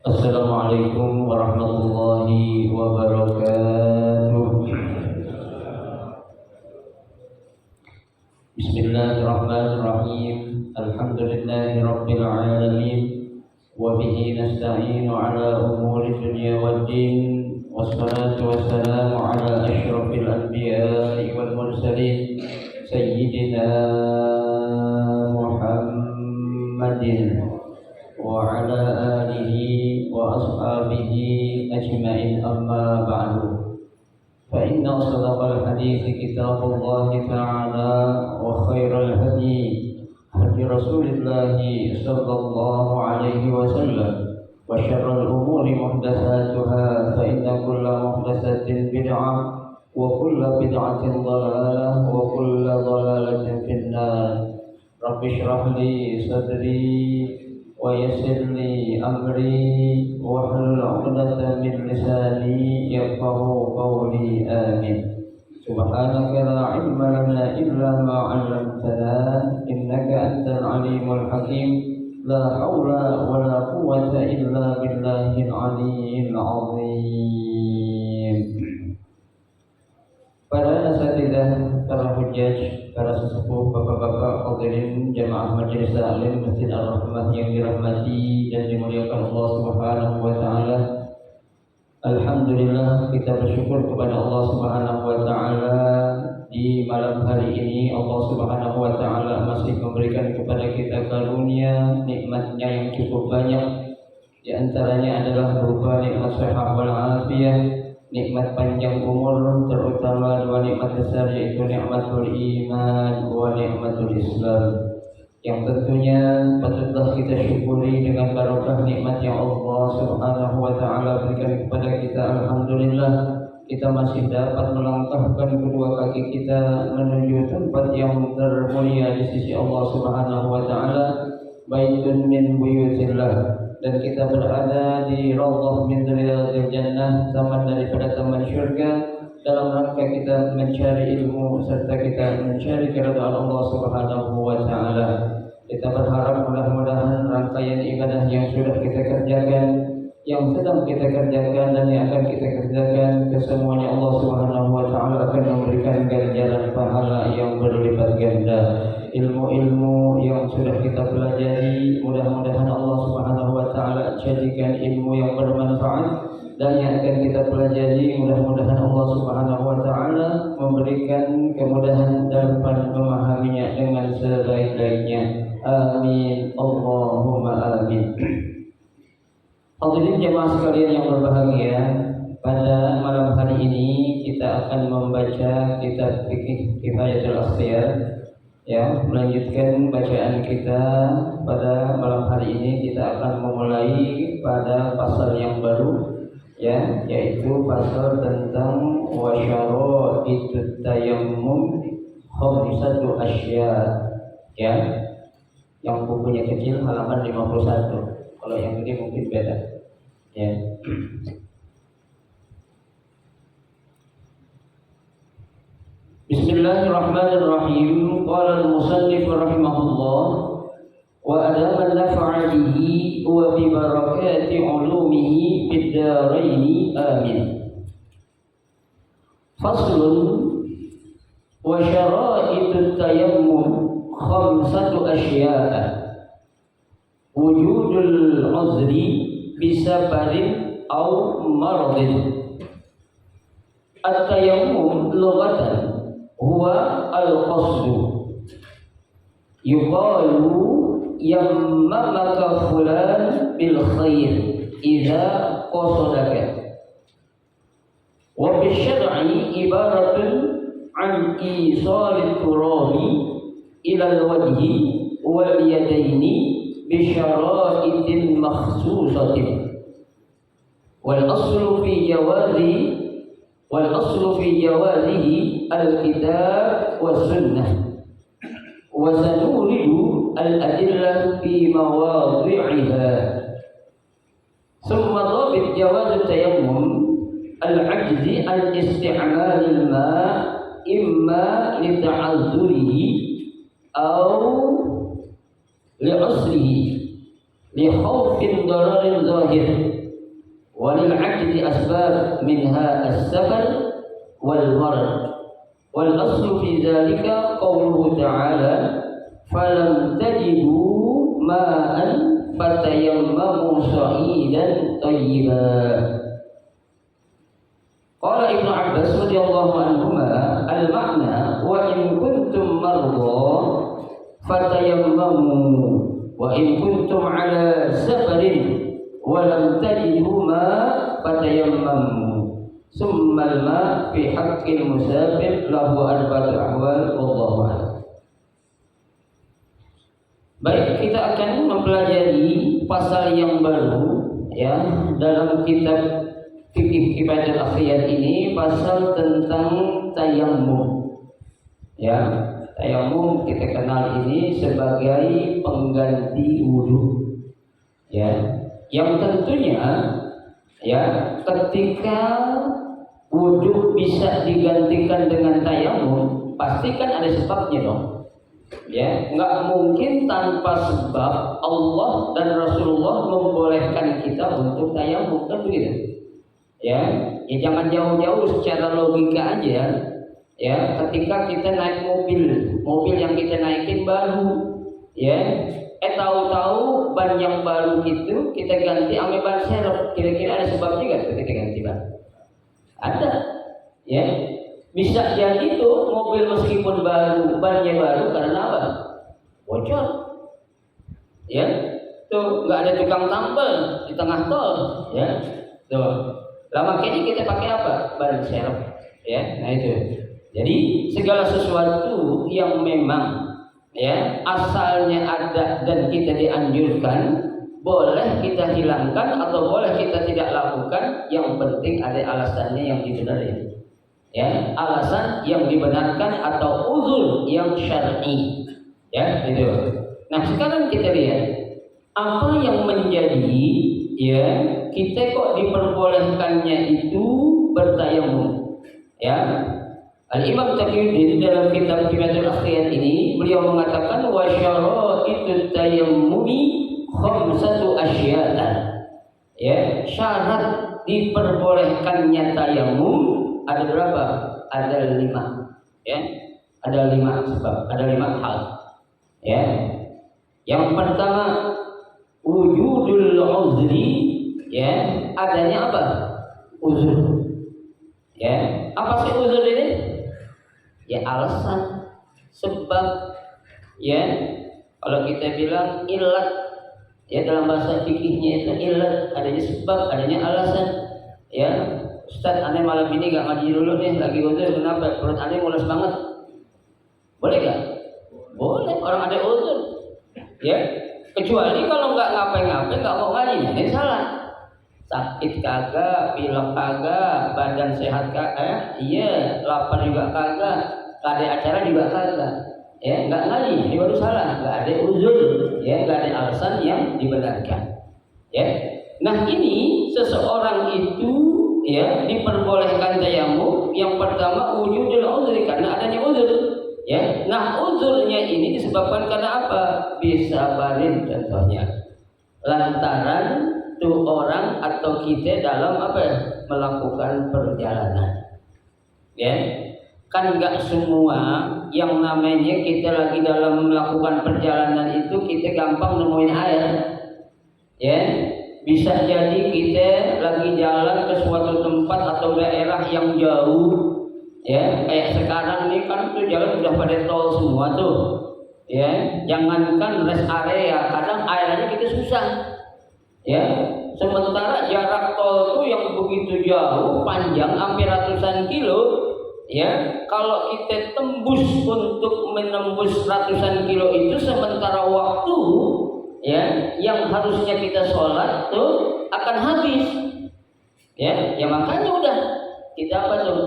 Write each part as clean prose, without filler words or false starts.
Assalamualaikum warahmatullahi wabarakatuh. Bismillahirrahmanirrahim. Alhamdulillahi rabbil alamin. Wa bihi nasta'inu ala umuri dunya waddin. Wa والصلاة والسلام على أشرف الأنبياء والمرسلين سيدنا محمد وعلى آله وأصحابه أجمعين. أما بعد، فإن أصدق الحديث كتاب الله تعالى، وخير الهدي هدي رسول الله صلى الله عليه وسلم، وشر الأمور محدثاتها، فإن كل محدثة بدعة، وكل بدعة ضلالة، وكل ضلالة في النار. رب اشرح لي صدري ويسر لي أمري واحلل عقدة من لساني يفقه قولي. آمين. سبحانك لا علم لنا إلا ما علمتنا إنك أنت العليم الحكيم. لا حول ولا قوة إلا بالله العلي العظيم. Para asatidzah, para hujjaj, para sesepuh, bapak-bapak, hadirin jamaah majelis taklim Masjid Ar-Rahmah yang dirahmati dan dimuliakan Allah Subhanahu wa taala. Alhamdulillah, kita bersyukur kepada Allah Subhanahu wa taala di malam hari ini. Allah Subhanahu wa taala masih memberikan kepada kita karunia nikmatnya yang cukup banyak. Di antaranya adalah berupa nikmat sehat wal afiyah, nikmat panjang umur, terutama dua nikmat besar, yaitu nikmatul iman wa nikmatul Islam, yang tentunya patutlah kita syukuri dengan barokah nikmat yang Allah Subhanahu wa taala berikan kepada kita. Alhamdulillah, kita masih dapat melangkahkan kedua kaki kita menuju tempat yang termulia di sisi Allah Subhanahu wa taala, baitun min buyutillah, dan kita berada di Raudhah min Riyadhil Jannah, taman daripada taman syurga, dalam rangka kita mencari ilmu serta kita mencari keridhaan Allah Subhanahu wa taala. Kita berharap mudah-mudahan rangkaian ibadah yang sudah kita kerjakan, yang sedang kita kerjakan, dan yang akan kita kerjakan, kesemuanya Allah Subhanahu wa taala akan memberikan ganjaran pahala yang berlipat ganda. Ilmu-ilmu yang sudah kita pelajari, mudah-mudahan Allah Subhanahu wa taala jadikan ilmu yang bermanfaat, dan yang akan kita pelajari mudah-mudahan Allah Subhanahu wa taala memberikan kemudahan dalam memahaminya dengan sebaik-baiknya. Amin, Allahumma amin. Hadirin jemaah sekalian yang berbahagia, pada malam hari ini kita akan membaca kitab Fiqh Kifayatul Akhyar. Ya, melanjutkan bacaan kita pada malam hari ini. Kita akan memulai pada pasal yang baru, ya, yaitu pasal tentang wasyaratut tayammum khamsatu asya, ya, yang bukunya kecil halaman 51. Kalau yang ini mungkin beda, ya. Bismillahirrahmanirrahim. Qala al-musannif rahimahullah, wa adama an-naf'a bihi wa bi barakati 'ulumihi fid dharain. Amin. Faslun wa syara'itut tayammum khamsatu asya'a. Wujudul 'udhri bisabarin aw maradin. At-tayammum lughatan huwa al-qasdu. Yuqalu yammamaka fulan bil khair idza qasadaka. Wa fi syar'i ibaratun an isal turabi ila al-wajhi wal yadaini bi syara'itin makhsusatin. Wal aslu fi jawazi al-kitab wa sunnah, wa sanuridu al-adillah fi mawadhi'iha. Thumma dhabit jawaz at-tayammum al-'ajzi an isti'mal al-ma' imma li ta'azzurihi aw li 'usrihi li khawfin dararin zahir. وللعجز أسباب منها السفر والمرض. والأصل في ذلك قوله تعالى فلم تجدوا ماء فتيمموا صعيدا طيبا. Qala Ibnu Abbas radhiyallahu anhuma al-ma'na wa in kuntum marḍā fatayammamu wa in kuntum 'ala safarin wa lam tajidu ma fatayammamu summa al-ma' fi haqqil musafir lahu arba'atu ahwal wallahu a'lam. Baik, kita akan mempelajari pasal yang baru ya dalam kitab Fiqh Kifayatul Akhyar ini, pasal tentang tayammum. Ya, tayammum kita kenal ini sebagai pengganti wudu. Ya, yang tentunya ya ketika wudu bisa digantikan dengan tayammum, pasti kan ada sebabnya dong. Ya, nggak mungkin tanpa sebab Allah dan Rasulullah membolehkan kita untuk tayammum, kan begitu? Ya jangan jauh-jauh, secara logika aja. Ya, ketika kita naik mobil yang kita naikin baru, ya, tahu-tahu ban yang baru itu kita ganti sama ban serep, kira-kira ada sebabnya nggak tuh kita ganti ban? Ada, ya. Bisa jadi tuh mobil meskipun baru, bannya baru karena apa? Bocor. Ya, tuh nggak ada tukang tambal di tengah tol, ya. Tuh, lah makanya kita pakai apa? Ban serep, ya. Nah itu. Jadi segala sesuatu yang memang ya asalnya ada dan kita dianjurkan, boleh kita hilangkan atau boleh kita tidak lakukan. Yang penting ada alasannya yang dibenarkan. Ya, alasan yang dibenarkan atau uzur yang syar'i, ya gitu. Nah sekarang kita lihat apa yang menjadi ya kita kok diperbolehkannya itu bertayammum. Ya, Al-Imam Taqiyuddin dalam kitab Kifayatul Akhyar ini beliau mengatakan wa syara'itut tayammumi khamsatu asya'an. Ya, syarat diperbolehkannya tayammum ada berapa? Ada 5. Ya, ada 5 sebab, ada 5 hal. Ya, yang pertama wujudul uzri, ya, adanya apa? Uzur. Ya, apa sih uzur ini? Ya alasan, sebab. Ya, kalau kita bilang ilat, ya dalam bahasa fikihnya itu ilat, adanya sebab, adanya alasan. Ya, Ustaz, aneh malam ini gak ngaji dulu nih, lagi uzur. Kenapa? Perut aneh mules banget. Boleh gak? Boleh, orang ada uzur. Ya, kecuali kalau nggak ngapain-ngapain, nggak mau ngaji, ini salah. Sakit kagak, pilek kagak, badan sehat kagak, iya, lapar juga kagak, ada acara juga kagak. Ya, nggak ngaji, ini baru salah. Nggak ada uzur, ya, nggak ada alasan yang dibenarkan. Ya, nah ini seseorang itu ya diperbolehkan tayammum. Yang pertama wujudul uzri, karena adanya uzur. Ya, nah uzurnya ini disebabkan karena apa? Bisa barin contohnya, lantaran tuh orang atau kita dalam apa? Melakukan perjalanan. Ya, kan nggak semua yang namanya kita lagi dalam melakukan perjalanan itu kita gampang nemuin air. Ya, bisa jadi kita lagi jalan ke suatu tempat atau daerah yang jauh. Ya, kayak sekarang nih kan tuh jalan udah pada tol semua tuh. Ya, jangankan rest area, kadang airnya kita susah. Ya, sementara jarak tol tuh yang begitu jauh, panjang hampir ratusan kilo. Ya, kalau kita tembus untuk menembus ratusan kilo itu, sementara waktu ya yang harusnya kita sholat tuh akan habis. Ya makanya udah kita apa tuh?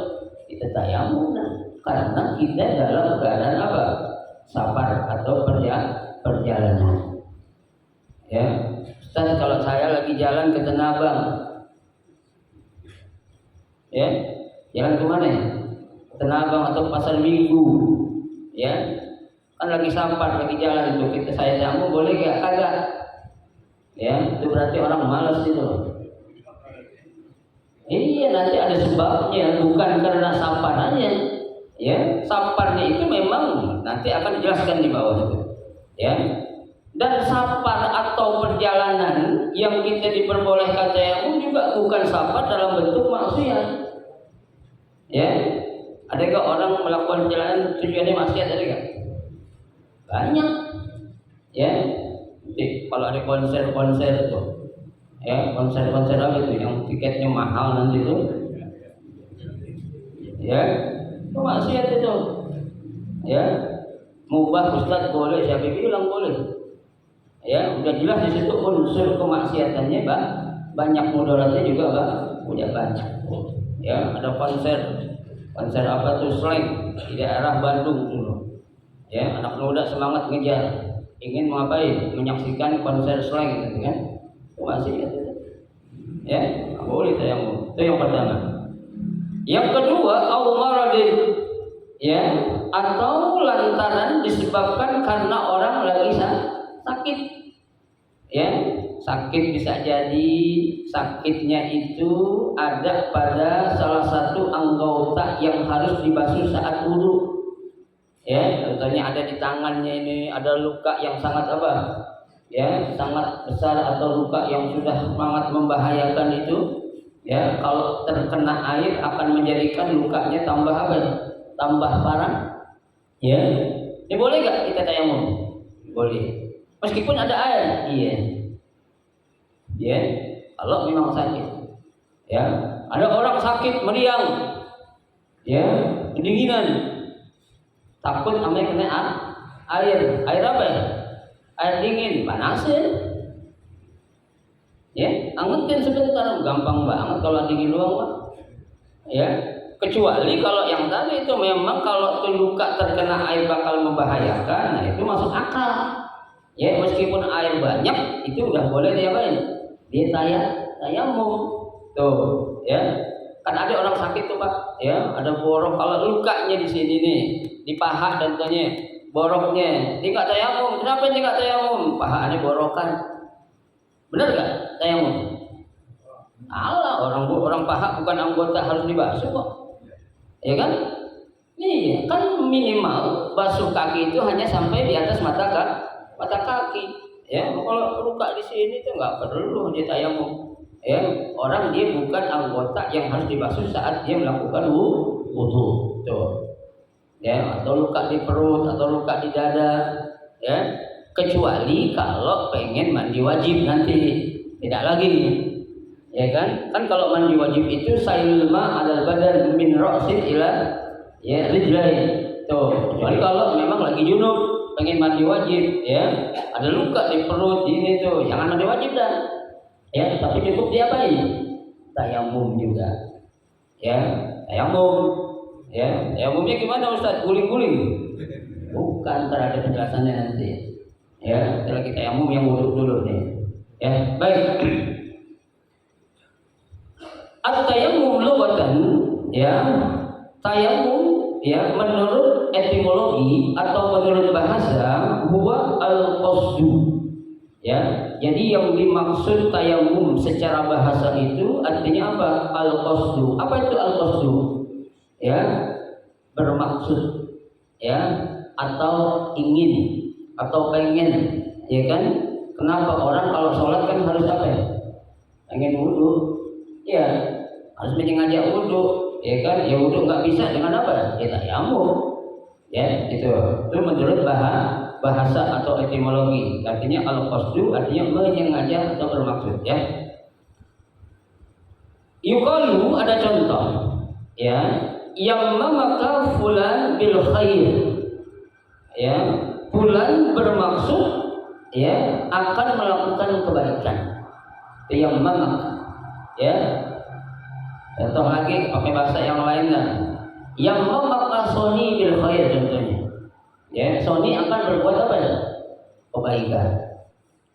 Kita tayammum, karena kita dalam keadaan apa? Safar atau perjalanan. Ya, Ustaz, kalau saya lagi jalan ke Tanah Abang, ya, jalan kemana ya? Ke Tanah Abang atau Pasar Minggu, ya, kan lagi safar, lagi jalan itu saya tayammum boleh gak? Kagak. Ya, itu berarti orang malas itu. Iya, nanti ada sebabnya, bukan karena samparannya. Ya, saparnya itu memang nanti akan dijelaskan di bawah itu. Ya, dan sapar atau perjalanan yang kita diperbolehkan tayammum juga bukan sapar dalam bentuk maksiat. Ya, adakah orang melakukan jalan tujuannya maksiat, ada nggak? Banyak. Ya, jadi, kalau ada konser-konser itu, ya konser-konser apa itu yang tiketnya mahal nanti itu, ya itu maksiat itu. Ya, mubah Ustaz boleh, siapa bilang boleh? Ya, udah jelas di situ unsur kemaksiatannya, banyak mudaratnya juga, udah banyak. Ya, ada konser apa tuh, slang di daerah Bandung dulu. Ya, anak muda semangat ngejar, ingin mengapain? Menyaksikan konser slang gitu kan? Itu maksiat itu. Ya, nggak boleh tayamum. Itu yang pertama. Yang kedua, maradin, ya, atau lantaran disebabkan karena orang lagi sakit. Ya, sakit bisa jadi sakitnya itu ada pada salah satu anggota yang harus dibasuh saat wudu. Ya, contohnya ada di tangannya ini ada luka yang sangat apa? Ya, sangat besar atau luka yang sudah sangat membahayakan itu. Ya, kalau terkena air akan menjadikan lukanya tambah apa? Tambah parah. Ya, ini boleh nggak kita tayamum? Boleh. Meskipun ada air, iya. Ya, kalau memang sakit. Ya, ada orang sakit meriang. Ya, kedinginan. Takut namanya kena air apa ya? Air dingin, panasin. Ya, angetin sebentar, gampang banget kalau dingin doang, Pak. Ya, kecuali kalau yang tadi itu memang kalau itu luka terkena air bakal membahayakan, nah itu masuk akal. Ya, meskipun air banyak itu udah boleh diapain? Dia tayamum. Tuh, ya. Kan ada orang sakit tuh, Pak. Ya, ada borok, kalau lukanya di sini nih, di paha contohnya, boroknya, dia nggak tayamum. Kenapa dia nggak tayamum? Pahaannya borokan. Benar nggak tayamum? Allah, orang paha bukan anggota harus dibasuh kok. Ya kan? Iya, kan minimal basuh kaki itu hanya sampai di atas mata kaki. Ya, kalau luka di sini tuh nggak perlu dia tayamum. Ya, orang dia bukan anggota yang harus dibasuh saat dia melakukan wudu. Tuh. Ya, atau luka di perut atau luka di dada, ya, kecuali kalau pengen mandi wajib nanti, tidak lagi, ya kan? Kan kalau mandi wajib itu sailul ma alal badan min ra'sin ila ya rijlain. Tuh, kecuali kalau memang lagi junub pengen mandi wajib, ya, ada luka di perut ini tuh, jangan mandi wajib dah. Ya, tapi cukup diapain? Tayamum juga. Ya, tayamum. Ya, tayamumnya gimana Ustaz? Guling-guling? Bukan, ada penjelasannya nanti. Ya, setelah kita tayamum yang wudu dulu nih. Ya, baik. At-tayammum lughatan, ya. Tayamum ya menurut etimologi atau menurut bahasa huwa al-qasdu. Ya, jadi yang dimaksud tayamum secara bahasa itu artinya apa? Al-qasdu. Apa itu al-qasdu? Ya, bermaksud, ya, atau ingin, atau pengen, ya kan? Kenapa orang kalau sholat kan harus apa ya? Pengen wudu, ya, harus ngajak wudu, ya kan? Ya wudu nggak bisa dengan apa? Ya tayamum, ya, itu menurut bahasa atau etimologi. Artinya al-qasdu artinya menyengaja atau bermaksud, ya. Yuqalu, ada contoh, ya, yang memaka fulan bil khair, ya, fulan bermaksud, ya, akan melakukan kebaikan. Itu yang memaka, ya. Contoh lagi pakai bahasa yang lain lah. Yang memaka Sony bil khair contohnya. Ya, Sony akan berbuat apa ya? Kebaikan.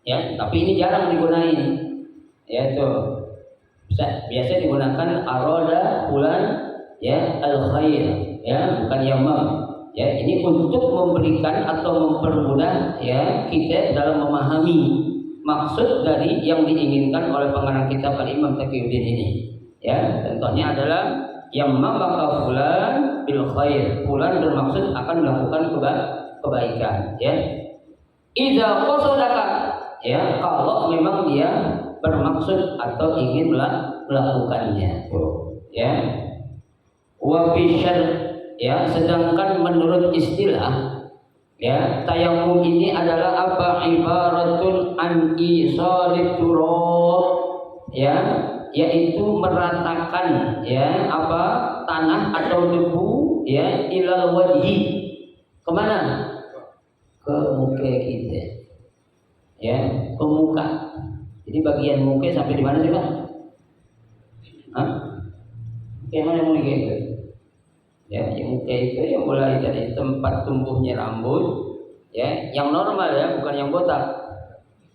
Ya, tapi ini jarang digunain. Ya, itu biasa digunakan aroda fulan, ya, al khair, ya, bukan yamam. Ya, ini untuk memberikan atau mempermudah, ya, kita dalam memahami maksud dari yang diinginkan oleh pengarang kitab Al-Imam Taqiyuddin ini. Ya, contohnya adalah yang maka fulan bil khair, fulan bermaksud akan melakukan kebaikan, ya. Idza qasadaka, ya, kalau memang dia bermaksud atau ingin melakukannya, ya. Wa fi ya, sedangkan menurut istilah ya, tayamum ini adalah apa? Ibaratun an isalit turab, ya, yaitu meratakan ya apa tanah atau debu ya ilal wajhi, kemana? Ke muka kita, ya, ke muka. Jadi bagian muka sampai di mana sih Pak? Hah? Yang mana muka itu? Ya, yang muka itu yang mulai dari tempat tumbuhnya rambut, ya, yang normal ya, bukan yang botak.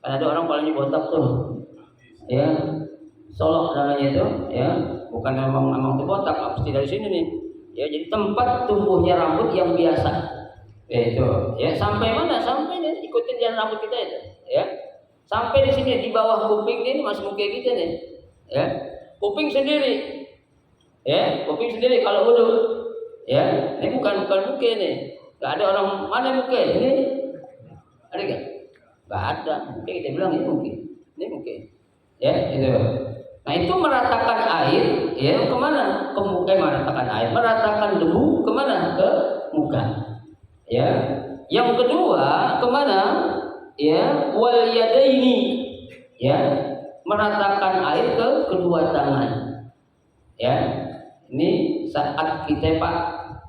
Karena ada orang palanya botak tuh, ya, solok namanya itu, ya, bukan emang itu botak, pasti dari sini nih. Ya, jadi tempat tumbuhnya rambut yang biasa, ya, itu, ya, sampai mana? Sampai nih, ikutin jalan rambut kita itu, ya, sampai di sini di bawah kuping ini masih muka kita nih, ya, kuping sendiri, ya, kuping sendiri kalau wudhu. Ya, ini bukan muka nih. Gak ada orang mana muka ini? Ada gak? Gak ada. Muka kita bilang ini muka. Ini muka. Ya, itu. Nah, itu meratakan air, ya, kemana? Ke muka, meratakan air. Meratakan debu kemana? Ke muka. Ya. Yang kedua kemana? Ya, wal yadaini. Ya, meratakan air ke kedua tangan. Ya. Ini saat kita Pak,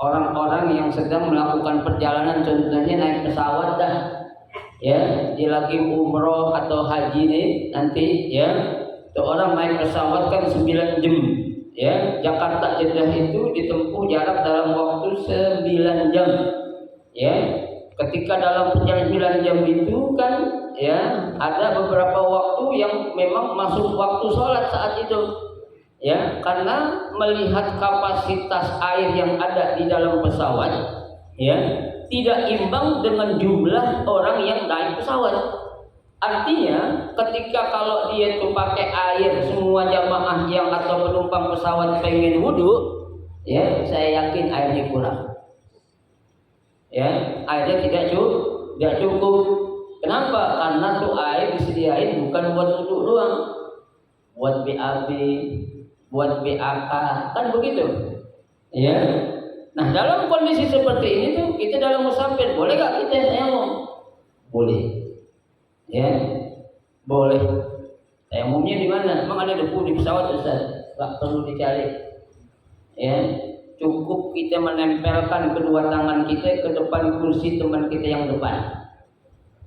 orang-orang yang sedang melakukan perjalanan, contohnya naik pesawat dah, ya, dia lagi umroh atau haji nih nanti, ya, itu orang naik pesawat kan 9 jam, ya, Jakarta Jeddah itu ditempuh jarak dalam waktu 9 jam, ya, ketika dalam perjalanan 9 jam itu kan, ya, ada beberapa waktu yang memang masuk waktu sholat saat itu. Ya, karena melihat kapasitas air yang ada di dalam pesawat, ya, tidak imbang dengan jumlah orang yang naik pesawat. Artinya, ketika kalau dia itu pakai air, semua jamaah yang atau penumpang pesawat pengen wudhu, ya, saya yakin airnya kurang. Ya, airnya tidak cukup. Kenapa? Karena tuh air disediain bukan buat wudhu doang, buat BAB, buat BAK, kan begitu, ya. Nah, dalam kondisi seperti ini tuh kita dalam musafir boleh gak kita tayamum? Boleh, ya, boleh. Tayamumnya di mana? Memang ada debu di pesawat Ustaz, gak perlu dicari, ya. Cukup kita menempelkan kedua tangan kita ke depan kursi teman kita yang depan,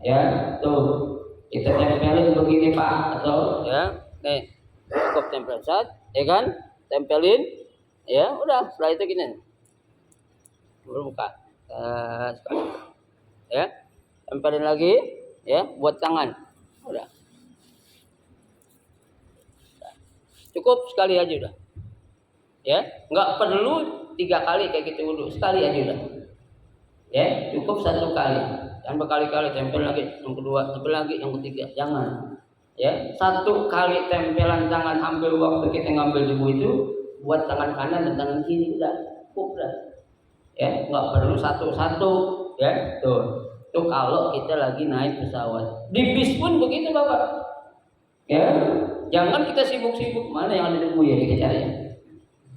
ya, tuh kita tempelin begini Pak, atau ya, nih cukup tempel Ustaz. Ya kan, tempelin, ya udah, setelah itu gini, buka, ya, tempelin lagi, ya, buat tangan, udah, cukup sekali aja udah, ya, nggak perlu 3 kali kayak gitu dulu, sekali aja udah, ya, cukup 1 kali, jangan berkali-kali, tempel lagi, yang kedua, tempel lagi, yang ketiga, jangan. Ya, 1 kali tempelan tangan, ambil waktu kita ngambil debu itu buat tangan kanan dan tangan kiri, udah cukup dah. Ya, nggak perlu satu-satu, ya, tuh kalau kita lagi naik pesawat. Di bis pun begitu Bapak, ya, jangan kita sibuk-sibuk mana yang ada debu ya kita cari,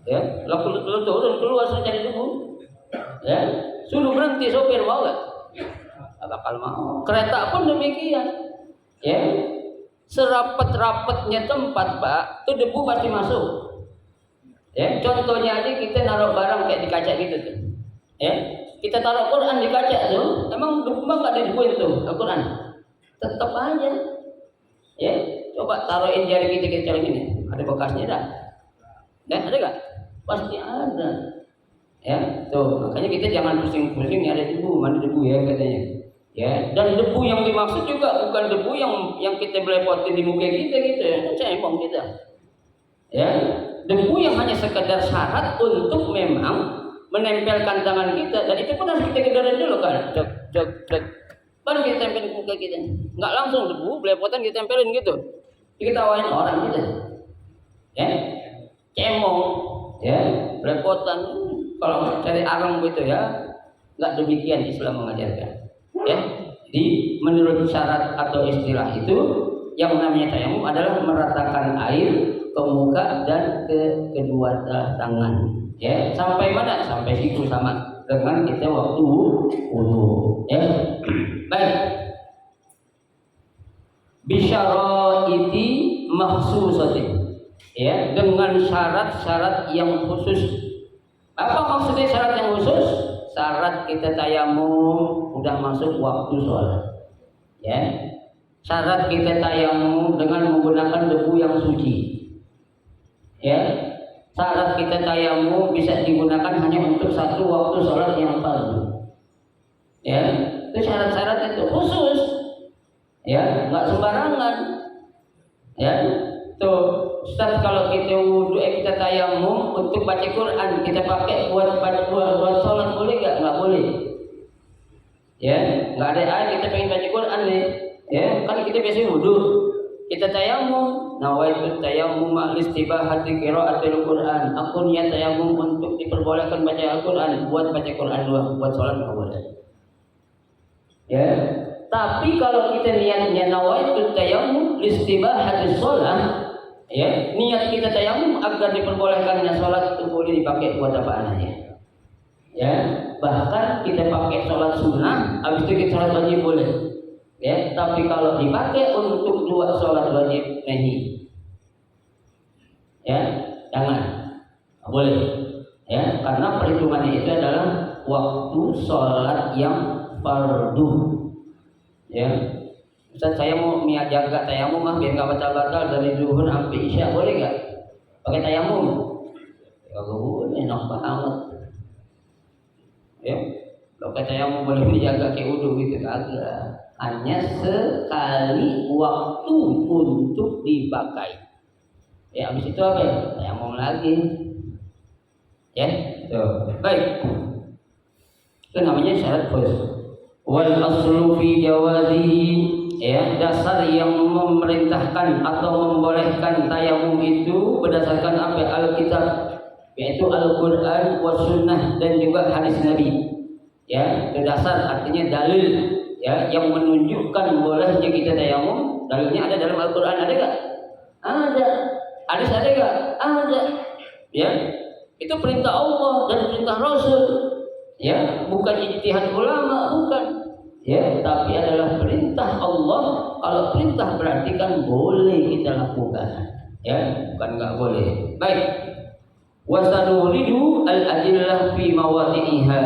ya, lalu turun keluar saya cari debu, ya, suruh berhenti sopir mau nggak? Nggak bakal mau. Kereta pun demikian, ya. Serapat-rapatnya tempat Pak, itu debu pasti masuk. Ya, contohnya aja kita naruh barang kayak di kaca gitu tuh. Ya, kita taruh Quran di kaca tuh, emang debu nggak ada debu itu Al-Quran? Tetap aja. Ya, coba taruhin jari kita cari ini, ada bekasnya dah. Ya, ada nggak? Pasti ada. Ya, tuh makanya kita jangan pusing-pusing ada debu, mana debu ya katanya. Ya, dan debu yang dimaksud juga bukan debu yang kita belepotin di muka kita gitu ya, cembong kita. Ya, debu yang hanya sekedar syarat untuk memang menempelkan tangan kita, dan itu pun harus kita gedarin dulu kan, cek, baru kita tempelin muka kita. Nggak langsung debu belepotan kita tempelin gitu, diketawain orang gitu. Ya, cembong, ya, belepotan. Kalau cari arang gitu ya, nggak demikian Islam mengajarkan. Ya, jadi menurut syarat atau istilah itu yang namanya tayamum adalah meratakan air ke muka dan ke kedua tangan. Ya, sampai mana? Sampai situ sama dengan kita waktu wudu. Ya. Baik. Bisyaraiti makhsusatin. Ya, dengan syarat-syarat yang khusus. Apa maksudnya syarat yang khusus? Syarat kita tayamum udah masuk waktu sholat. Ya. Syarat kita tayamum dengan menggunakan debu yang suci. Ya. Syarat kita tayamum bisa digunakan hanya untuk satu waktu sholat yang fardu. Ya, itu syarat-syarat itu khusus. Ya, nggak sembarangan. Ya, tuh Ustaz, kalau kita wudu kita tayamum untuk baca Quran kita pakai buat sholat boleh nggak? Nggak boleh. Ya, nggak ada air kita pengen baca Quran nih. Ya, kan kita biasa wudu. Kita tayamum, nawaitu tayammum listibahati qiraatil Quran. Aku niat tayamum untuk diperbolehkan baca Al-Quran, buat baca Quran doang, buat sholat enggak boleh. Ya. Tapi kalau kita niatnya nawaitu tayammum listibahati sholat, ya, niat kita tayamum agar diperbolehkannya sholat itu boleh dipakai buat apa aja. Ya, bahkan kita pakai sholat sunnah, habis itu kita sholat wajib boleh. Ya, tapi kalau dipakai untuk dua sholat wajib nahi. Ya, jangan. Boleh. Ya, karena perhitungannya itu adalah waktu sholat yang fardu. Ya. Ustaz, saya mau jaga tayamum biar nggak batal-batal dari zuhur sampai isya, boleh nggak? Pakai tayamum? Ya boleh, enak banget. Ya, kalau pakai tayamum boleh dijaga kayak wudu gitu kagak. Hanya sekali waktu untuk dipakai. Ya, habis itu apa ya? Tayamum lagi. Ya, tuh. Baik. Itu namanya syarat khusus. Wal aslu fi jawazihi, ya, dasar yang memerintahkan atau membolehkan tayamum itu berdasarkan apa? Alkitab, yaitu Al-Qur'an wa sunnah dan juga hadis Nabi. Ya, itu dasar artinya dalil. Ya, yang menunjukkan bolehnya kita tayamum, dalilnya ada dalam Al-Quran, ada nggak? Ada. Hadis ada nggak? Ada. Ya, itu perintah Allah dan perintah Rasul. Ya, bukan ijtihad ulama, bukan. Ya, tapi adalah perintah Allah. Kalau perintah berarti kan boleh kita lakukan. Ya, bukan nggak boleh. Baik. Wasanuridu al-adillah fi mawadi'iha.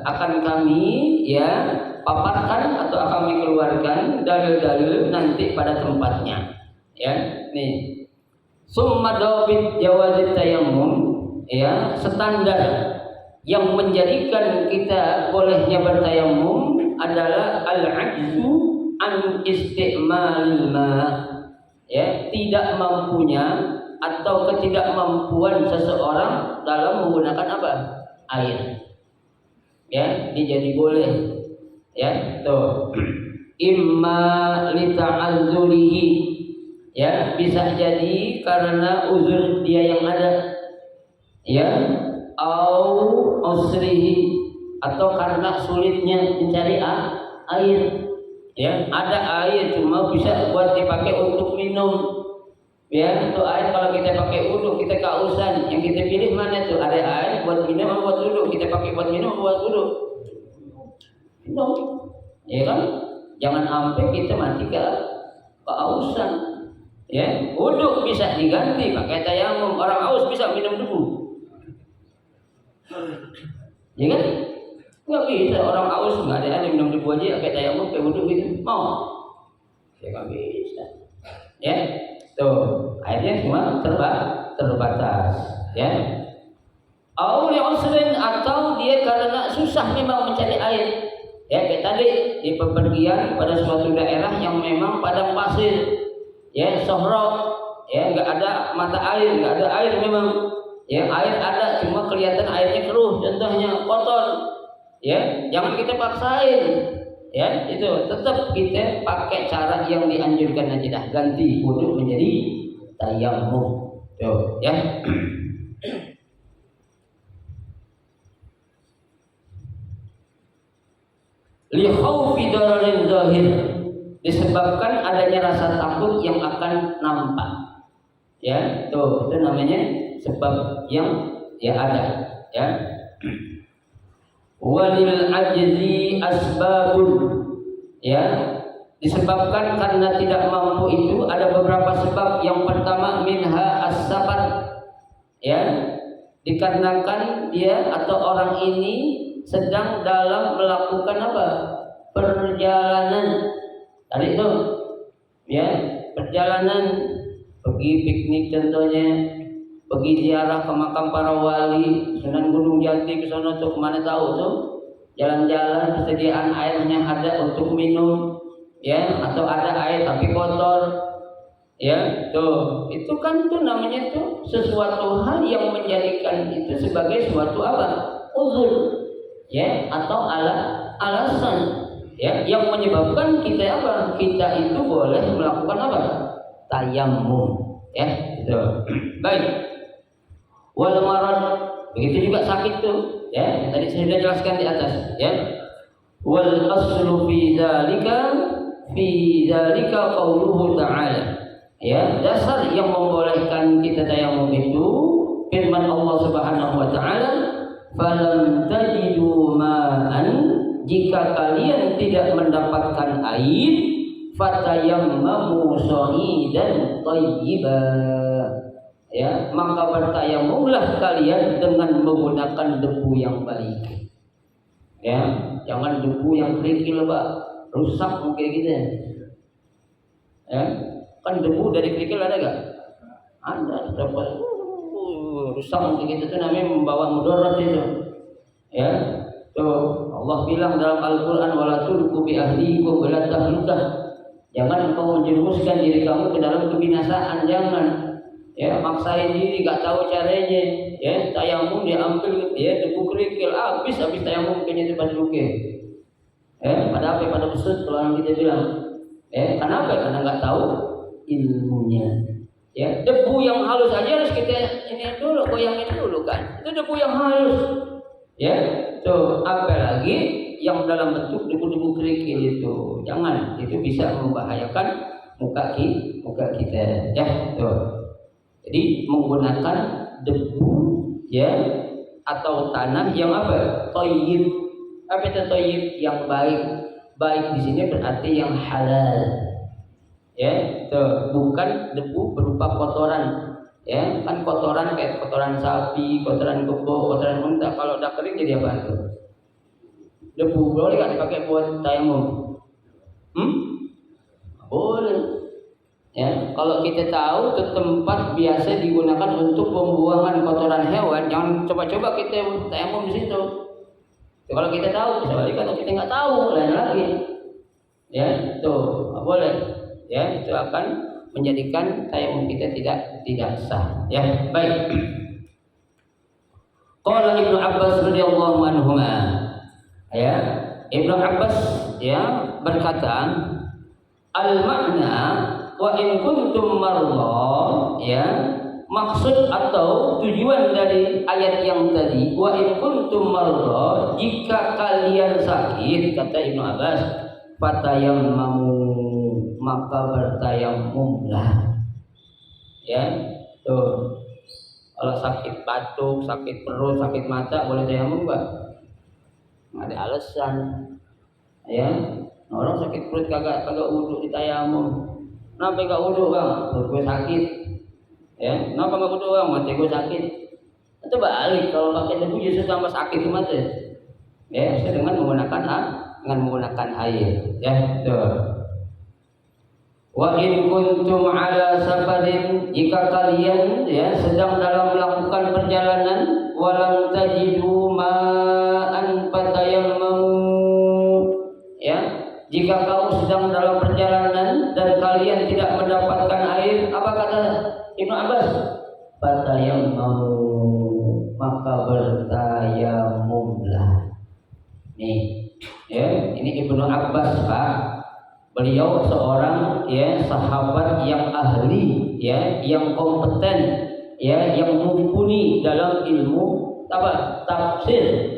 Akan kami ya paparkan atau kami keluarkan dalil-dalil nanti pada tempatnya. Ya, nih. Summa dawabit jawazit tayammum, ya, standar yang menjadikan kita bolehnya bertayamum adalah al-'ajzu an isti'malil ma'. Ya, tidak mampunya atau ketidakmampuan seseorang dalam menggunakan apa? Air. Ya, ini jadi boleh. Ya, tuh. Imma li ta'azzulihi. Ya, bisa jadi karena uzur dia yang ada. Ya, au usrihi, atau karena sulitnya mencari air. Ya, ada air cuma bisa buat dipakai untuk minum. Ya, untuk air kalau kita pakai wudu kita kehausan, yang kita pilih mana tuh? Ada air buat minum atau buat wudu? Kita pakai buat minum atau buat wudu? Minum. Ya kan? Jangan sampai kita mati kehausan. Ya, wudu bisa diganti pakai tayamum. Orang haus bisa minum debu. Ya kan? Nggak bisa, orang haus nggak ada air minum debu aja pakai tayamum, pakai wudu gitu. Mau? Ya nggak bisa. Ya. Tuh, airnya semua terbatas, ya. Atau dia karena susah memang mencari air. Ya, kayak tadi di bepergian pada suatu daerah yang memang padang pasir, ya, sohrok, ya, nggak ada mata air, nggak ada air memang. Ya, air ada cuma kelihatan airnya keruh, contohnya kotor. Ya, jangan kita paksain. Ya, itu tetap kita pakai cara yang dianjurkan aja dah, ganti wudu menjadi tayamum. Tuh, ya. Li khaufi dararin zahir, disebabkan adanya rasa takut yang akan nampak. Ya, tuh, itu namanya sebab yang ya ada. ya. Walil ajzi asbabun, ya, disebabkan karena tidak mampu itu ada beberapa sebab. Yang pertama minha as-safar, ya, dikarenakan dia atau orang ini sedang dalam melakukan apa? Perjalanan. Tadi itu, ya, perjalanan, pergi piknik contohnya, pergi ziarah ke makam para wali, Sunan Gunung Jati, ke sana tuh kemana tahu tuh, jalan-jalan, persediaan airnya ada untuk minum, ya, atau ada air tapi kotor, ya, tuh, itu kan tuh namanya tuh sesuatu hal yang menjadikan itu sebagai suatu apa? Uzur, ya, atau alasan, ya, yang menyebabkan kita apa? Kita itu boleh melakukan apa? Tayammum, ya, gitu. Baik. Wal marad, begitu juga sakit tuh, ya, yang tadi saya sudah jelaskan di atas, ya. Wal aslu fi dzalika qauluhu ta'ala, ya, dasar yang membolehkan kita tayammum itu firman Allah Subhanahu wa taala, falam tajidu ma'an, jika kalian tidak mendapatkan air, fatayammamu sha'idan thayyiban, ya, maka bertayamumlah kalian dengan menggunakan debu yang baik, ya, jangan debu yang kerikil, Pak, rusak mungkin gitu, ya, kan debu dari kerikil ada gak? Ada, rusak mungkin gitu, itu namanya membawa mudarat itu, ya. Tuh Allah bilang dalam Al-Quran, wala tulqu bi ahlikum ila tahlukah, jangan engkau menjerumuskan diri kamu ke dalam kebinasaan, jangan. Ya, maksain diri, gak tahu caranya, ya, tayamum diambil, ya, debu kerikil, habis tayamum kayaknya tempat luke, ya, pada apa? Pada besut kalau orang kita bilang, ya, kenapa? Karena nggak tahu ilmunya, ya. Debu yang halus aja harus kita ini dulu, goyangin dulu kan, itu debu yang halus, ya. Tuh, apalagi yang dalam bentuk debu-debu kerikil itu, jangan, itu bisa membahayakan muka kita, ya. Tuh. Jadi menggunakan debu, ya, atau tanah yang apa? Thayyib. Apa itu thayyib? Yang baik. Baik di sini berarti yang halal. Ya, tuh, bukan debu berupa kotoran. Ya, kan kotoran kayak kotoran sapi, kotoran kebo, kotoran unta. Kalau udah kering jadi apa itu? Debu boleh nggak dipakai buat tayamum? Boleh. Ya, kalau kita tahu ke tempat biasa digunakan untuk pembuangan kotoran hewan, jangan coba-coba kita tayamum di situ. Kalau kita tahu, kecuali kalau kita nggak tahu, lain lagi. Ya, tuh nggak boleh. Ya, itu akan menjadikan tayamum kita tidak sah. Ya, baik. Qala Ibnu Abbas radhiyallahu anhuma. Ya, Ibnu Abbas, ya, berkata, al-makna wa in kuntum marḍā, ya, maksud atau tujuan dari ayat yang tadi, wa in kuntum marḍā, jika kalian sakit, kata Ibnu Abbas, fatayammamu, maka bertayamumlah, ya. Tuh, kalau sakit batuk, sakit perut, sakit mata, boleh tayamum enggak? Nggak ada alasan, ya. Orang sakit perut kagak wudu ditayamum. Kenapa gak wudu, Bang? Perut gue sakit. Ya, kenapa gak wudu, Bang? Mata gue sakit. Itu balik, kalau pakai debu justru tambah sakit mata. Ya, dengan menggunakan air. Ya, tuh. Wa in kuntum ala safarin, jika kalian, ya, sedang dalam melakukan perjalanan, walam tajidu ma'an fatayammamu, ya. Jika kamu sedang dalam perjalanan dan kalian tidak mendapatkan air, apa kata Ibnu Abbas? Fatayammamu, maka bertayamumlah. Nih, ya, ini Ibnu Abbas, Pak. Beliau seorang, ya, sahabat yang ahli, ya, yang kompeten, ya, yang mumpuni dalam ilmu apa? Tafsir.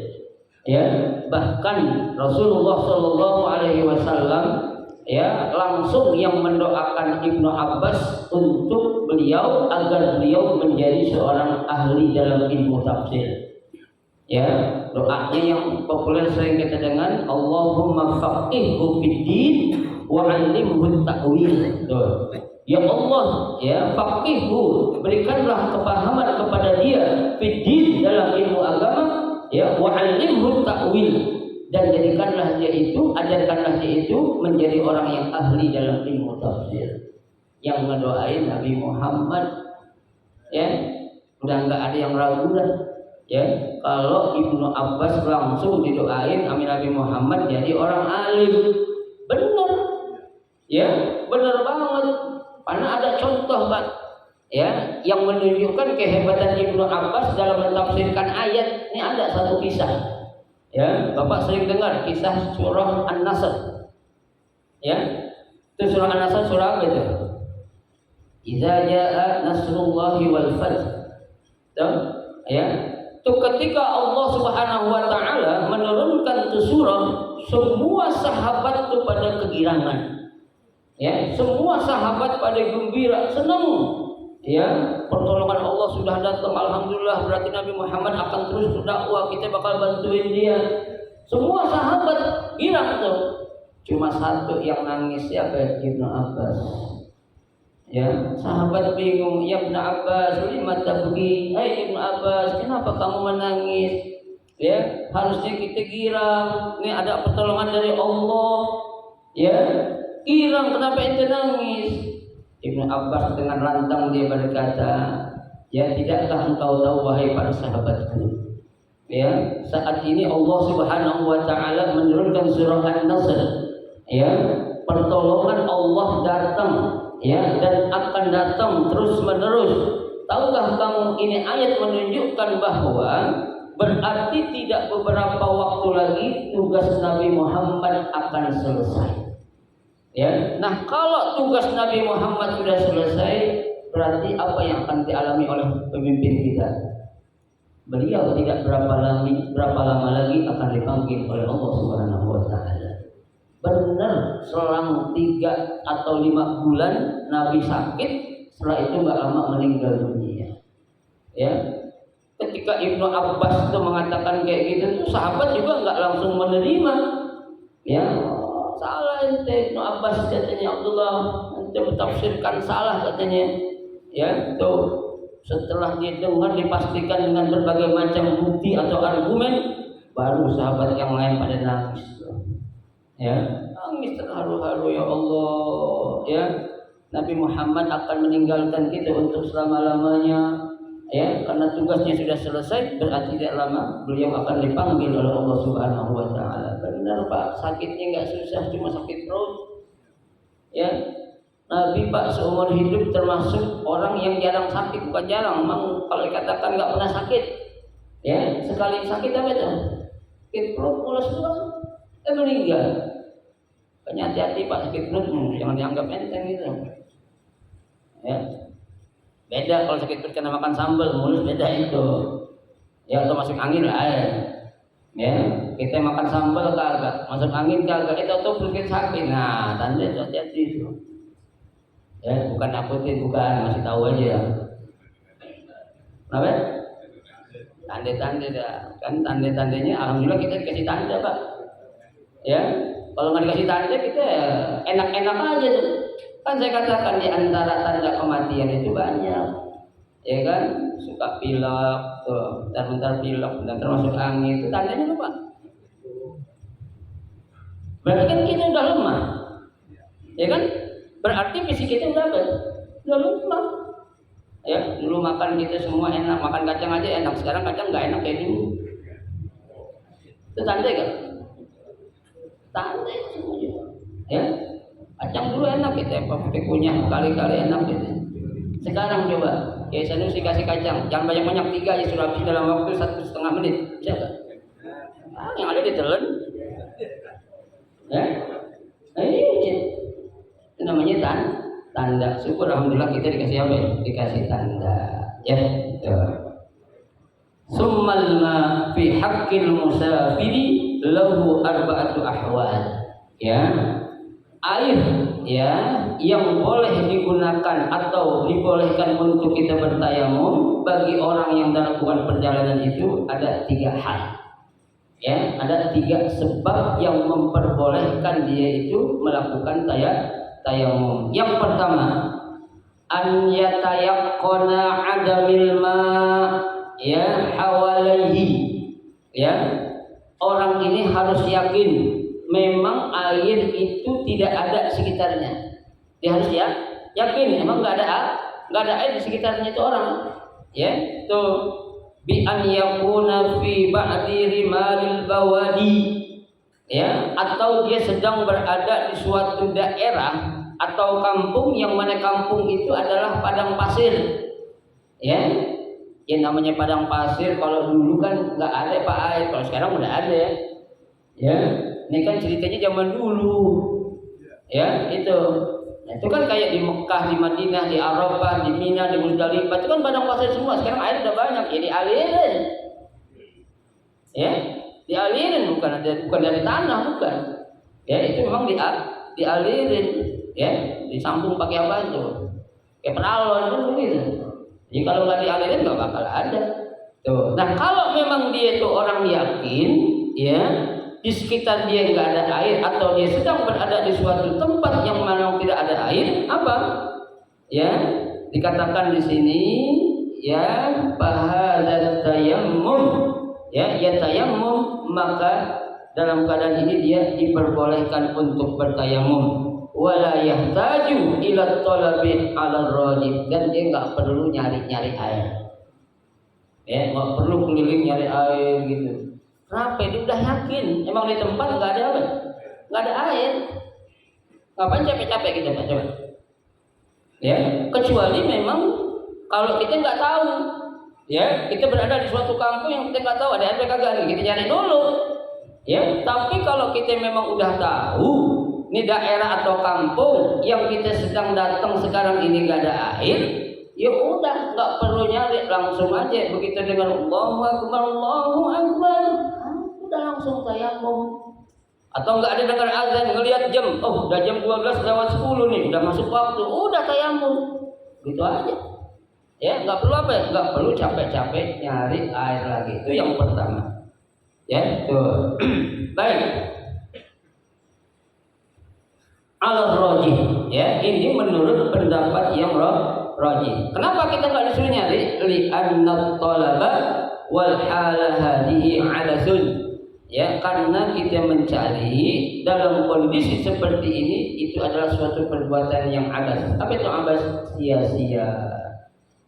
Ya, bahkan Rasulullah Shallallahu Alaihi Wasallam, ya, langsung yang mendoakan Ibnu Abbas untuk beliau agar beliau menjadi seorang ahli dalam ilmu tafsir. Ya, doanya yang populer sering kita dengar, Allahumma faqihhu fiddin wa 'allimhu ta'wil. Tuh. Ya Allah, ya faqihhu, berikanlah kepahaman kepada dia fiddin dalam ilmu agama, ya wa 'allimhu ta'wil, dan jadikanlah dia itu, ajarkanlah dia itu menjadi orang yang ahli dalam ilmu tafsir. Yang ngedoain Nabi Muhammad, ya udah nggak ada yang ragu dah. Ya, kalau Ibnu Abbas langsung didoain amin Nabi Muhammad jadi orang alim, benar, ya, benar banget. Karena ada contoh, Pak, ya, yang menunjukkan kehebatan Ibnu Abbas dalam mentafsirkan ayat. Ini ada satu kisah, ya, Bapak sering dengar kisah surah An-Nasr, ya, itu surah An-Nasr surah apa itu? Idza jaa nasrullahi wal fath, ya. Itu ketika Allah Subhanahu wa taala menurunkan itu surah, semua sahabat itu pada kegirangan. Ya, semua sahabat pada gembira, senang. Ya, pertolongan Allah sudah datang, alhamdulillah, berarti Nabi Muhammad akan terus berdakwah, kita bakal bantuin dia. Semua sahabat girang tuh. Cuma satu yang nangis, siapa? Ibnu Abbas. Ya, sahabat bingung, ya Ibnu Abbas, lima tabghi, hai Ibnu Abbas, kenapa kamu menangis? Ya, harusnya kita girang, ini ada pertolongan dari Allah. Ya, girang, kenapa ente nangis? Ibnu Abbas dengan lantang dia berkata, ya tidakkah engkau tahu wahai para sahabatku? Ya, saat ini Allah Subhanahu wa taala menurunkan surah An-Nasr. Ya, pertolongan Allah datang. Ya, dan akan datang terus menerus. Tahukah kamu, ini ayat menunjukkan bahwa berarti tidak beberapa waktu lagi tugas Nabi Muhammad akan selesai. Ya, nah kalau tugas Nabi Muhammad sudah selesai, berarti apa yang akan dialami oleh pemimpin kita? Beliau tidak berapa lama lagi akan dipanggil oleh Allah Subhanahu wa taala. Benar, selang 3 atau 5 bulan Nabi sakit, setelah itu nggak lama meninggal dunia. Ya, ketika Ibnu Abbas itu mengatakan kayak gitu, tuh sahabat juga nggak langsung menerima. Ya, salah ente Ibnu Abbas, katanya Abdullah, ente mentafsirkan salah katanya. Ya, tuh setelah dia dengar dipastikan dengan berbagai macam bukti atau argumen, baru sahabat yang lain pada nangis. Ya, nangis terharu-haru, ya Allah, ya Nabi Muhammad akan meninggalkan kita untuk selama-lamanya, ya, karena tugasnya sudah selesai, berarti tidak lama beliau akan dipanggil oleh Allah Subhanahu wa taala. Benar, Pak, sakitnya nggak susah, cuma sakit perut. Ya, Nabi, Pak, seumur hidup termasuk orang yang jarang sakit, bukan jarang, memang kalau dikatakan nggak pernah sakit. Ya, sekali sakit apa itu? Sakit perut, mules doang. Meninggal. Makanya hati-hati, Pak, sakit perut jangan dianggap enteng gitu. Ya, beda kalau sakit perut karena makan sambal, mulus beda itu. Ya, atau masuk angin lah. Ya, kita makan sambal kagak, masuk angin kagak, itu tuh perut kita sakit. Nah, tanda itu hati-hati itu. Ya, bukan nakutin, bukan, masih tahu aja ya. Kenapa? Tanda-tanda dah. Kan tanda-tandanya alhamdulillah kita dikasih tanda, Pak. Ya, kalau nggak dikasih tanda kita enak-enak aja tuh. Kan saya katakan di antara tanda kematian itu banyak, ya kan? Suka pilek, tuh, bentar-bentar pilek, bentar masuk angin, itu tandanya apa? Berarti kan kita udah lemah, ya kan? Berarti fisik kita udah apa? Udah lemah. Ya, dulu makan kita semua enak, makan kacang aja enak, sekarang kacang nggak enak kayak dulu. Itu tanda kan? Tanda semuanya, ya. Kacang dulu enak kita, pakai kunyah kali-kali enak gitu. Sekarang coba, kayak Sanusi kasih kacang, jangan banyak-banyak, 3 aja sudah habis dalam waktu 1,5 menit, bisa nggak? Yang ada ditelan, ya. Nah, ini itu namanya tanda. Syukur alhamdulillah kita dikasih apa? Dikasih tanda, ya. Summal ma fi haqqil musafiri lahu arba'atu ahwal. Ya, air ya yang boleh digunakan atau dibolehkan untuk kita bertayamum bagi orang yang melakukan perjalanan itu ada 3 hal. Ya, ada 3 sebab yang memperbolehkan dia itu melakukan tayamum. Yang pertama, an yatayaqqana adamil ma ya hawalaihi. Ya, orang ini harus yakin memang air itu tidak ada di sekitarnya. Dia harus yakin memang nggak ada air di sekitarnya itu orang. Ya, tuh bi an yakuna fi ba'di rimalil bawadi. Ya, atau dia sedang berada di suatu daerah atau kampung yang mana kampung itu adalah padang pasir. Ya, yang namanya padang pasir kalau dulu kan nggak ada Pak air, kalau sekarang udah ada. Ya, ini kan ceritanya zaman dulu. Ya, itu. Nah, itu kan kayak di Mekah, di Madinah, di Arafah, di Mina, di Muzdalifah itu kan padang pasir semua. Sekarang air udah banyak, ya dialirin. Ya, dialirin bukan dari tanah, bukan. Ya, itu memang dialirin. Ya, disambung pakai apa itu? Kayak penalon itu gitu. Jadi kalau nggak dialirin nggak bakal ada. Tuh. Nah, kalau memang dia itu orang yakin, ya, di sekitar dia nggak ada air atau dia sedang berada di suatu tempat yang mana tidak ada air, apa? Ya, dikatakan di sini, ya, bahadzat tayammum, ya tayammum, maka dalam keadaan ini dia diperbolehkan untuk bertayamum. Wala yahtaju ila talabi 'ala rajih, dan dia nggak perlu nyari-nyari air. Ya, nggak perlu keliling nyari air gitu. Kenapa? Dia udah yakin emang di tempat nggak ada apa? Nggak ada air. Ngapain capek-capek kita Pak coba? Ya, kecuali memang kalau kita nggak tahu, ya, kita berada di suatu kampung yang kita nggak tahu ada air kagak, kita cari dulu. Ya, tapi kalau kita memang udah tahu ini daerah atau kampung yang kita sedang datang sekarang ini nggak ada air, ya udah nggak perlu nyari, langsung aja begitu dengan Allahu Akbar, udah langsung tayamum. Atau nggak ada dengar azan, ngelihat jam, oh udah jam 12:10 nih, udah masuk waktu, udah tayamum, gitu aja. Ya, nggak perlu apa ya, nggak perlu capek-capek nyari air lagi. Itu yang pertama. Ya, tuh. Baik. Al-rajih, ya, ini menurut pendapat yang rajih. Kenapa kita nggak disuruh nyari? Li anna talaba wal hala hadhihi 'adasun. Ya, karena kita mencari dalam kondisi seperti ini itu adalah suatu perbuatan yang adas. Apa itu adas? Sia-sia,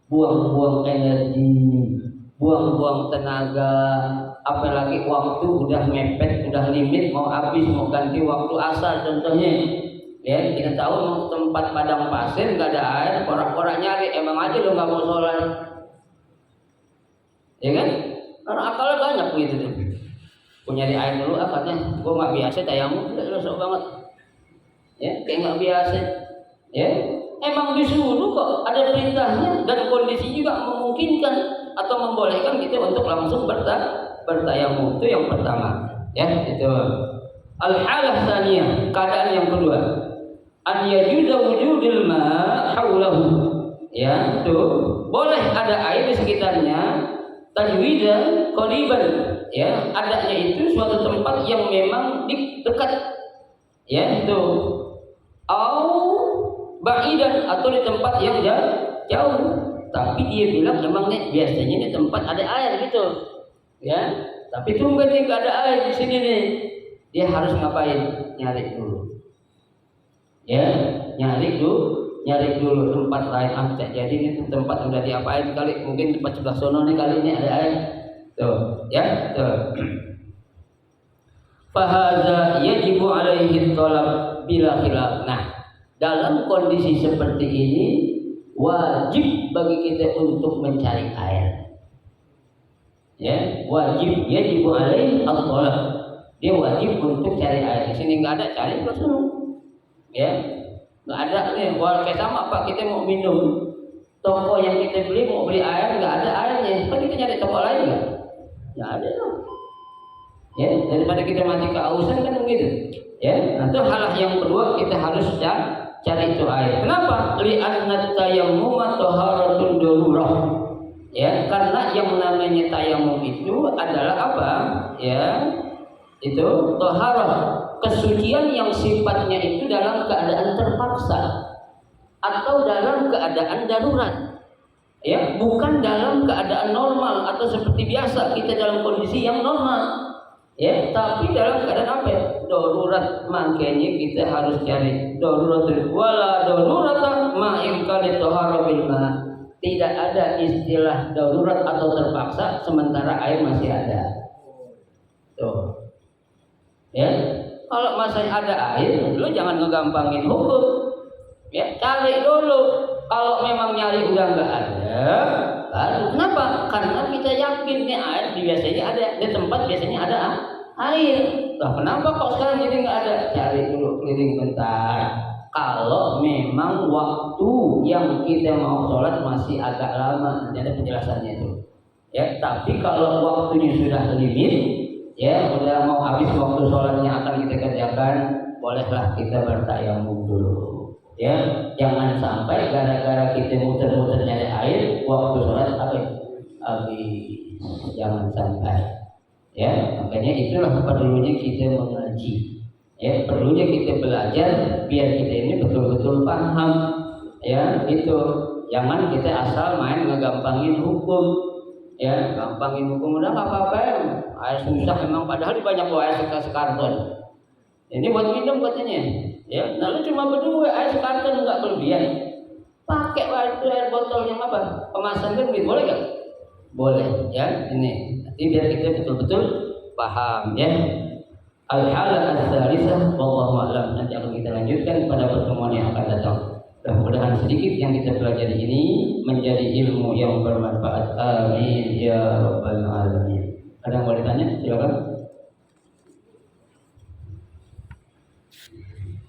buang-buang energi, buang-buang tenaga, apalagi waktu udah mepet, udah limit, mau habis, mau ganti waktu asar contohnya. Ya, kita tahu tempat padang pasir nggak ada air, orang-orang nyari, emang aja lo nggak mau sholat, ya kan? Karena akalnya banyak begitu tuh. Gue nyari air dulu, katanya gue nggak biasa tayamum, udah sok banget, ya, kayak nggak biasa, ya. Emang disuruh kok, ada perintahnya dan kondisi juga memungkinkan atau membolehkan kita untuk langsung bertayamum. Itu yang pertama, ya, itu. Al-halah tsaniyah, keadaan yang kedua, an yajuza wujudil ma haulahu, ya, tuh boleh ada air di sekitarnya, tajwidan qariban, ya, adanya itu suatu tempat yang memang dekat, ya, itu, au ba'idan, atau di tempat yang jauh, tapi dia bilang memang nih biasanya di tempat ada air gitu, ya, tapi tumben nih nggak ada air di sini nih, dia harus ngapain? Nyari dulu. Ya, nyari dulu tempat lain. Jadi ini tempat udah diapain kali, mungkin tempat sebelah sono nih kali ini ada air. Tuh, ya, tuh. Fahadza yajibu alaihi thalab bila khilaf. Nah, dalam kondisi seperti ini wajib bagi kita untuk mencari air. Ya, wajib, yajibu alaihi thalab. Dia wajib untuk cari air. Di sini nggak ada, cari ke sana. Ya, nggak ada nih. Wah, kayak sama Pak, kita mau minum, toko yang kita beli mau beli air nggak ada airnya, kan kita nyari toko lain nggak ada loh. Ya, daripada kita mati kehausan kan begitu. Ya, nanti hal yang kedua kita harus cari itu air. Kenapa? Li'anna tayammum taharatun darurah. Ya, karena yang namanya tayamum itu adalah apa? Ya, itu taharah, kesucian yang sifatnya itu dalam keadaan terpaksa atau dalam keadaan darurat. Ya, bukan dalam keadaan normal atau seperti biasa kita dalam kondisi yang normal. Ya, tapi dalam keadaan apa ya? Darurat, makanya kita harus cari daruratul wala darurata ma imkani tahara bil ma. Tidak ada istilah darurat atau terpaksa sementara air masih ada. Tuh. Ya, kalau masih ada air, lu jangan ngegampangin hukum. Ya, cari dulu. Kalau memang nyari udah nggak ada, baru kenapa? Karena kita yakin nih air biasanya ada di tempat biasanya ada air. Nah, kenapa kok sekarang jadi nggak ada? Cari dulu keliling bentar. Kalau memang waktu yang kita mau sholat masih agak lama, nanti ada penjelasannya itu. Ya, tapi kalau waktunya sudah limit, ya udah mau habis waktu sholatnya akan kita kerjakan, bolehlah kita bertayamum dulu. Ya, jangan sampai gara-gara kita muter-muter nyari air waktu sholat habis. Jangan sampai. Ya, makanya itulah perlunya kita mengaji. Ya, perlunya kita belajar biar kita ini betul-betul paham. Ya, itu. Jangan kita asal main ngegampangin hukum. Ya, gampangin hukum udah nggak apa-apa ya. Air susah memang, padahal banyak air sekarton. Ini buat minum katanya. Ya, lalu cuma berdua air sekarton nggak kelebihan. Pakai air botol yang apa? Kemasan kan boleh nggak? Boleh, ya. Ini nanti biar kita betul-betul paham, ya. Al-halah al-thalitsah wallahu a'lam. Nanti akan kita lanjutkan pada pertemuan yang akan datang. Mudah-mudahan sedikit yang kita pelajari ini menjadi ilmu yang bermanfaat. Amin ya rabbal alamin. Ada yang mau ditanya? Silakan.